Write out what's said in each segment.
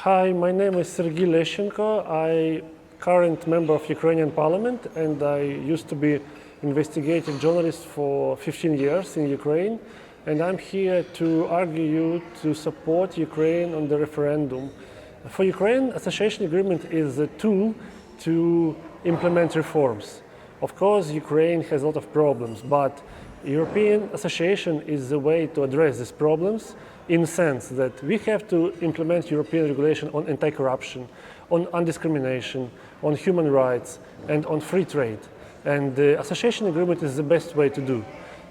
Hi, my name is Sergii Leshchenko. I'm current member of Ukrainian parliament and I used to be investigative journalist for 15 years in Ukraine. And I'm here to argue to support Ukraine on the referendum. For Ukraine, association agreement is a tool to implement reforms. Of course, Ukraine has a lot of problems, but European association is the way to address these problems in the sense that we have to implement European regulation on anti-corruption, on undiscrimination, on human rights, and on free trade. And the association agreement is the best way to do.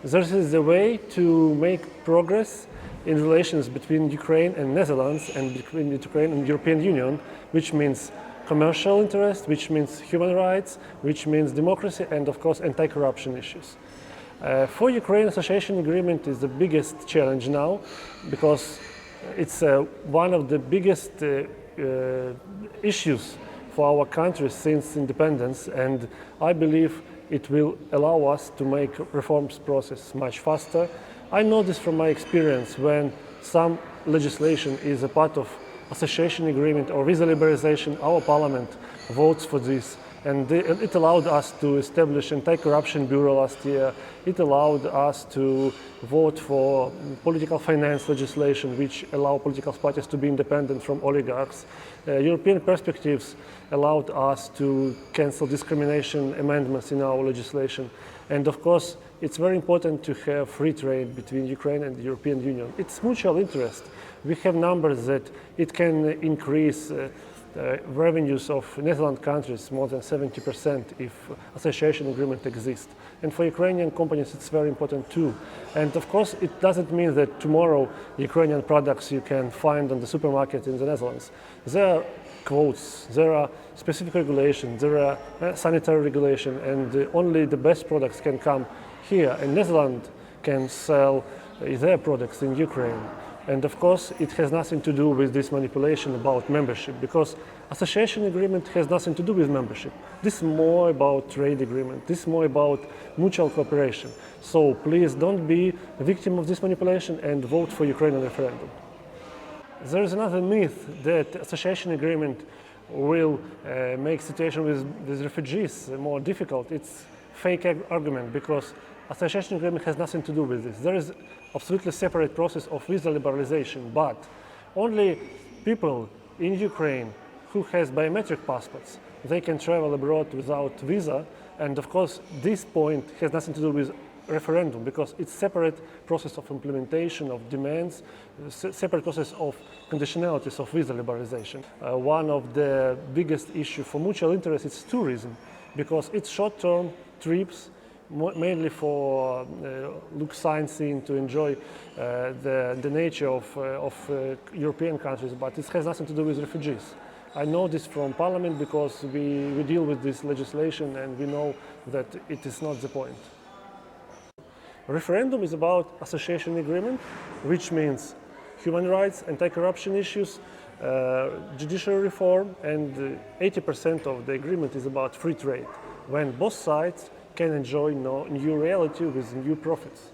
This is the way to make progress in relations between Ukraine and Netherlands and between Ukraine and European Union, which means commercial interest, which means human rights, which means democracy, and of course anti-corruption issues. For Ukraine, association agreement is the biggest challenge now because it's one of the biggest issues for our country since independence, and I believe it will allow us to make reforms process much faster. I know this from my experience when some legislation is a part of association agreement or visa liberalization, our parliament votes for this. And it allowed us to establish anti-corruption bureau last year. It allowed us to vote for political finance legislation, which allow political parties to be independent from oligarchs. European perspectives allowed us to cancel discrimination amendments in our legislation. And of course, it's very important to have free trade between Ukraine and the European Union. It's mutual interest. We have numbers that it can increase revenues of Netherlands countries more than 70% if association agreement exists. And for Ukrainian companies it's very important too. And of course it doesn't mean that tomorrow Ukrainian products you can find on the supermarket in the Netherlands. There are quotas, there are specific regulations, there are sanitary regulation, and only the best products can come here, and Netherlands can sell their products in Ukraine. And of course, it has nothing to do with this manipulation about membership, because association agreement has nothing to do with membership. This is more about trade agreement. This is more about mutual cooperation. So please don't be a victim of this manipulation and vote for Ukrainian referendum. There is another myth that association agreement will make situation with refugees more difficult. It's fake argument, because association agreement has nothing to do with this. There is absolutely separate process of visa liberalization, but only people in Ukraine who has biometric passports, they can travel abroad without visa. And of course, this point has nothing to do with referendum, because it's separate process of implementation of demands, separate process of conditionalities of visa liberalization. One of the biggest issue for mutual interest is tourism, because it's short-term trips, mainly for look sightseeing, to enjoy the nature of European countries, but it has nothing to do with refugees. I know this from Parliament because we deal with this legislation and we know that it is not the point. Referendum is about association agreement, which means human rights, anti-corruption issues, judicial reform, and 80% of the agreement is about free trade, when both sides can enjoy new reality with new profits.